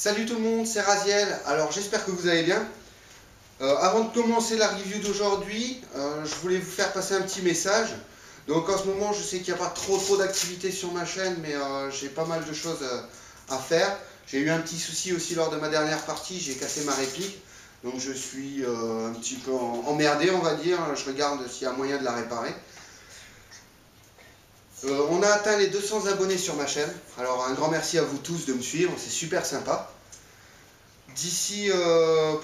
Salut tout le monde, c'est Raziel. Alors j'espère que vous allez bien. Avant de commencer la review d'aujourd'hui, je voulais vous faire passer un petit message. Donc en ce moment je sais qu'il n'y a pas trop d'activités sur ma chaîne, mais j'ai pas mal de choses à faire. J'ai eu un petit souci aussi lors de ma dernière partie, j'ai cassé ma réplique. Donc je suis un petit peu emmerdé, on va dire. Je regarde s'il y a moyen de la réparer. On a atteint les 200 abonnés sur ma chaîne. Alors un grand merci à vous tous de me suivre, c'est super sympa. D'ici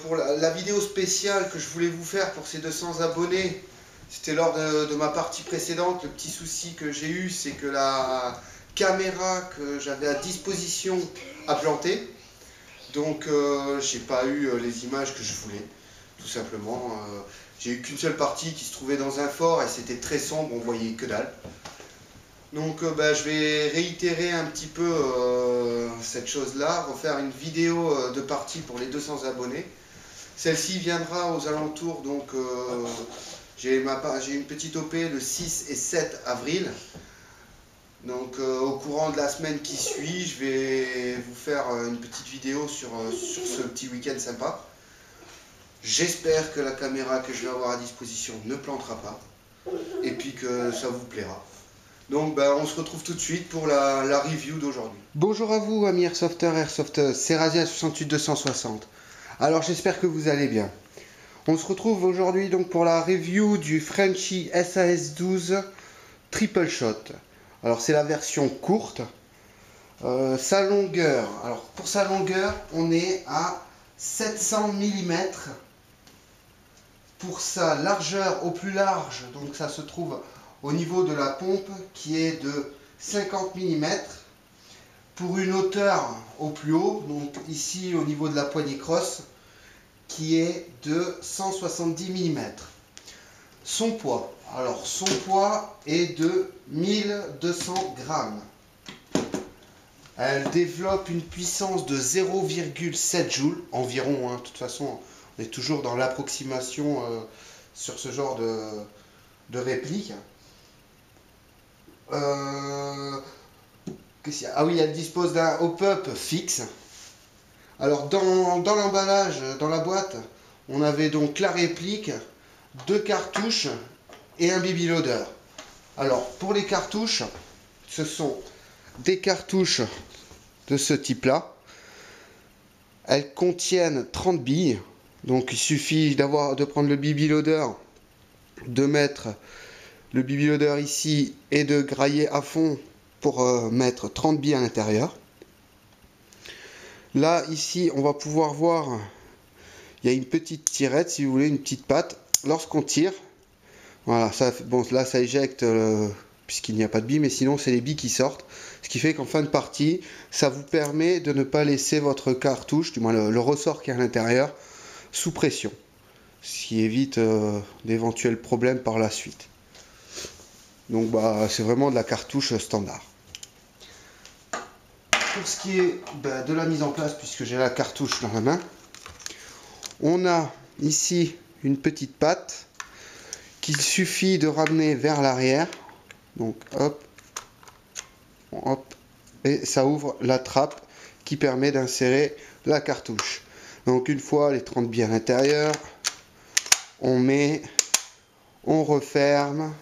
pour la vidéo spéciale que je voulais vous faire pour ces 200 abonnés, c'était lors de ma partie précédente. Le petit souci que j'ai eu, c'est que la caméra que j'avais à disposition a planté. Donc j'ai pas eu les images que je voulais, tout simplement. J'ai eu qu'une seule partie qui se trouvait dans un fort et c'était très sombre, on voyait que dalle. Donc je vais réitérer un petit peu cette chose-là, refaire une vidéo de partie pour les 200 abonnés. Celle-ci viendra aux alentours, donc j'ai une petite OP le 6 et 7 avril. Donc au courant de la semaine qui suit, je vais vous faire une petite vidéo sur ce petit week-end sympa. J'espère que la caméra que je vais avoir à disposition ne plantera pas et puis que ça vous plaira. Donc on se retrouve tout de suite pour la review d'aujourd'hui. Bonjour à vous amis Airsofters, Airsofters, c'est Raziel68260. Alors j'espère que vous allez bien. On se retrouve aujourd'hui donc pour la review du Frenchy SAS12 Triple Shot. Alors c'est la version courte. Sa longueur, alors pour sa longueur on est à 700 mm. Pour sa largeur au plus large, donc ça se trouve au niveau de la pompe qui est de 50 mm, pour une hauteur au plus haut, donc ici au niveau de la poignée crosse, qui est de 170 mm. Son poids, alors son poids est de 1200 grammes. Elle développe une puissance de 0,7 joules environ, de toute façon on est toujours dans l'approximation sur ce genre de réplique. Ah oui, elle dispose d'un hop-up fixe. Alors dans l'emballage, dans la boîte, on avait donc la réplique, 2 cartouches et un baby loader. Alors pour les cartouches, ce sont des cartouches de ce type là. Elles contiennent 30 billes. Donc il suffit de prendre le baby loader, de mettre le baby loader ici et de grailler à fond pour mettre 30 billes à l'intérieur. Là ici on va pouvoir voir, il y a une petite tirette, si vous voulez, une petite patte. Lorsqu'on tire, voilà, là ça éjecte puisqu'il n'y a pas de billes, mais sinon c'est les billes qui sortent. Ce qui fait qu'en fin de partie, ça vous permet de ne pas laisser votre cartouche, du moins le ressort qui est à l'intérieur, sous pression. Ce qui évite d'éventuels problèmes par la suite. Donc c'est vraiment de la cartouche standard. Pour ce qui est de la mise en place, puisque j'ai la cartouche dans la main, on a ici une petite patte qu'il suffit de ramener vers l'arrière. Donc hop, hop, et ça ouvre la trappe qui permet d'insérer la cartouche. Donc une fois les 30 billes à l'intérieur, on met, on referme,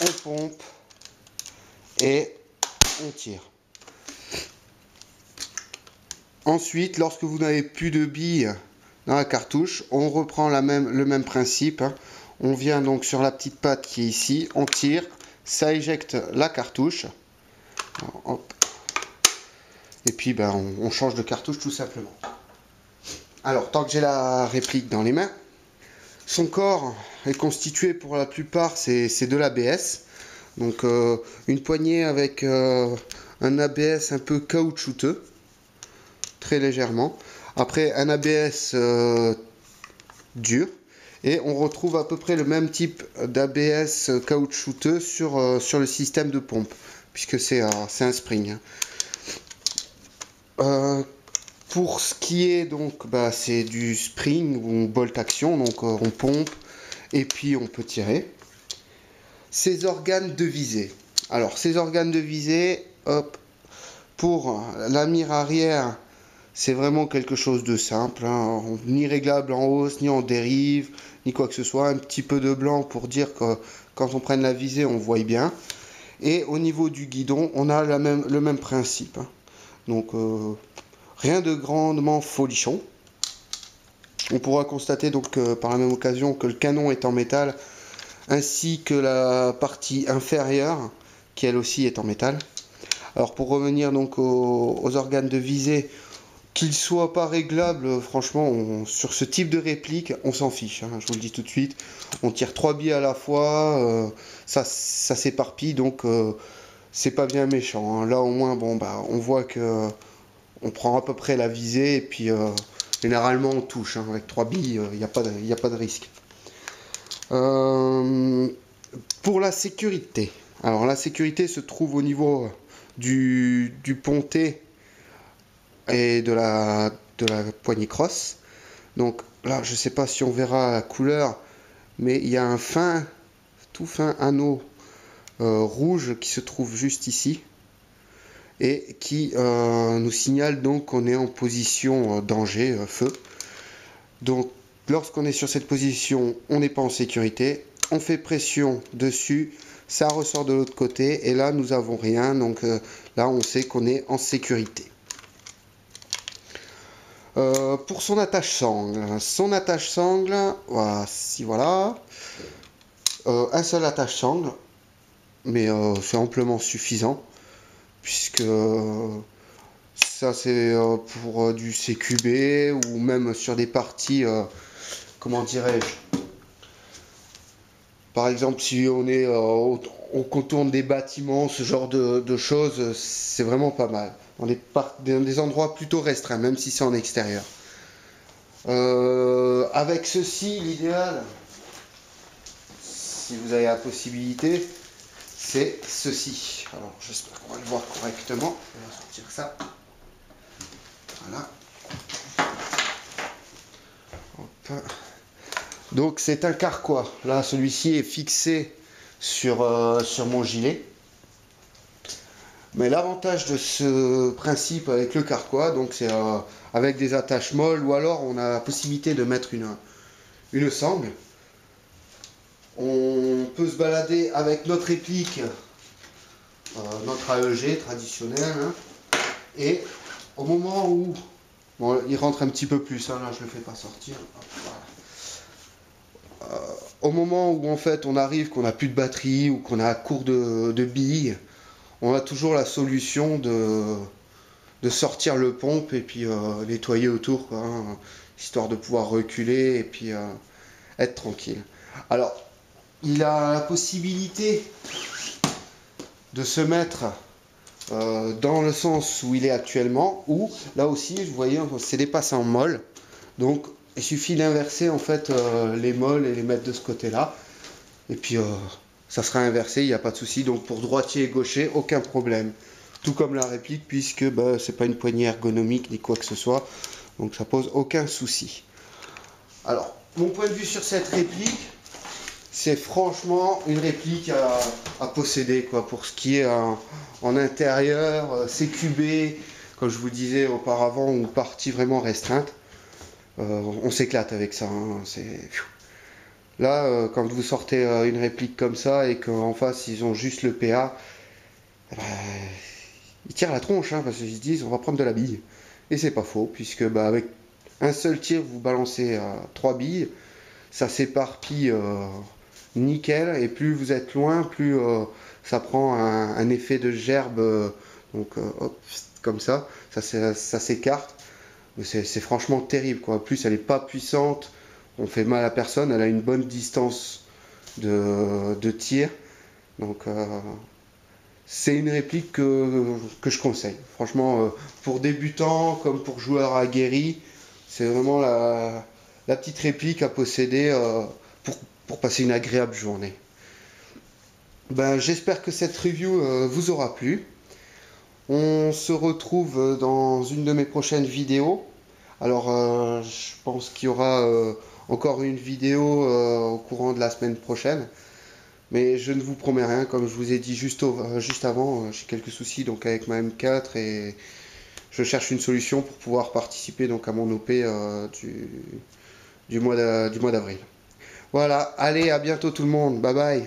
on pompe et on tire. Ensuite, lorsque vous n'avez plus de billes dans la cartouche, on reprend le même principe. On vient donc sur la petite patte qui est ici, on tire, ça éjecte la cartouche. Alors, hop. Et puis on change de cartouche tout simplement. Alors, tant que j'ai la réplique dans les mains, son corps est constitué pour la plupart, c'est de l'ABS. Donc une poignée avec un ABS un peu caoutchouteux, très légèrement. Après un ABS dur. Et on retrouve à peu près le même type d'ABS caoutchouteux sur le système de pompe, puisque c'est un spring. Pour ce qui est donc, c'est du spring ou bolt action, donc on pompe et puis on peut tirer. Ces organes de visée. Alors ces organes de visée, hop, Pour la mire arrière, c'est vraiment quelque chose de simple, hein. Ni réglable en hausse, ni en dérive, ni quoi que ce soit. Un petit peu de blanc pour dire que quand on prenne la visée, on voit bien. Et au niveau du guidon, on a le même principe, hein. Donc rien de grandement folichon. On pourra constater donc par la même occasion que le canon est en métal, ainsi que la partie inférieure, qui elle aussi est en métal. Alors pour revenir donc aux organes de visée, qu'ils soient pas réglables, franchement, sur ce type de réplique, on s'en fiche, hein, je vous le dis tout de suite. On tire 3 billes à la fois, ça s'éparpille, donc c'est pas bien méchant, hein. Là au moins, bon, bah, on voit que on prend à peu près la visée, et puis généralement on touche, hein. Avec 3 billes, il n'y a pas de risque. Pour la sécurité, alors la sécurité se trouve au niveau du ponté et de la poignée crosse. Donc là, je sais pas si on verra la couleur, mais il y a un tout fin anneau rouge qui se trouve juste ici et qui nous signale donc qu'on est en position danger, feu. Donc lorsqu'on est sur cette position, on n'est pas en sécurité. On fait pression dessus, ça ressort de l'autre côté et là nous avons rien. Donc là on sait qu'on est en sécurité. Pour son attache-sangle, voilà, un seul attache-sangle, mais c'est amplement suffisant, puisque ça c'est pour du CQB ou même sur des parties, comment dirais-je, par exemple si on est on contourne des bâtiments, ce genre de choses, c'est vraiment pas mal. Dans des endroits plutôt restreints, même si c'est en extérieur. Avec ceci, l'idéal, si vous avez la possibilité, c'est ceci. Alors j'espère qu'on va le voir correctement. Je vais sortir ça. Voilà. Hop. Donc c'est un carquois. Là, celui-ci est fixé sur mon gilet. Mais l'avantage de ce principe avec le carquois, donc c'est avec des attaches molles, ou alors on a la possibilité de mettre une sangle. On peut se balader avec notre réplique, notre AEG traditionnel, hein, et au moment où, bon, il rentre un petit peu plus, hein, là je le fais pas sortir. Hop, voilà. Au moment où en fait on arrive, qu'on n'a plus de batterie ou qu'on a court de billes, on a toujours la solution de sortir le pompe et puis nettoyer autour, quoi, hein, histoire de pouvoir reculer et puis être tranquille. Alors, il a la possibilité de se mettre dans le sens où il est actuellement, ou là aussi, vous voyez, c'est des passants molles, donc il suffit d'inverser en fait les molles et les mettre de ce côté-là, et puis ça sera inversé, il n'y a pas de souci. Donc pour droitier et gaucher, aucun problème. Tout comme la réplique, puisque bah, c'est pas une poignée ergonomique ni quoi que ce soit, donc ça pose aucun souci. Alors, mon point de vue sur cette réplique, c'est franchement une réplique à posséder, quoi, pour ce qui est en intérieur, CQB, comme je vous disais auparavant, ou partie vraiment restreinte. On s'éclate avec ça, hein, là, quand vous sortez une réplique comme ça et qu'en face ils ont juste le PA, bah, ils tirent la tronche, hein, parce qu'ils se disent on va prendre de la bille. Et c'est pas faux, puisque bah, avec un seul tir vous balancez 3 billes, ça s'éparpille nickel, et plus vous êtes loin, plus ça prend un effet de gerbe, donc hop, comme ça s'écarte. C'est franchement terrible, quoi. En plus elle n'est pas puissante, on fait mal à personne, elle a une bonne distance de tir, donc c'est une réplique que je conseille. Franchement, pour débutants comme pour joueurs aguerris, c'est vraiment la petite réplique à posséder pour passer une agréable journée. Ben, j'espère que cette review vous aura plu. On se retrouve dans une de mes prochaines vidéos. Alors, je pense qu'il y aura encore une vidéo au courant de la semaine prochaine. Mais je ne vous promets rien, comme je vous ai dit juste avant, j'ai quelques soucis donc avec ma M4 et je cherche une solution pour pouvoir participer donc à mon OP du mois d'avril. Voilà, allez, à bientôt tout le monde, bye bye.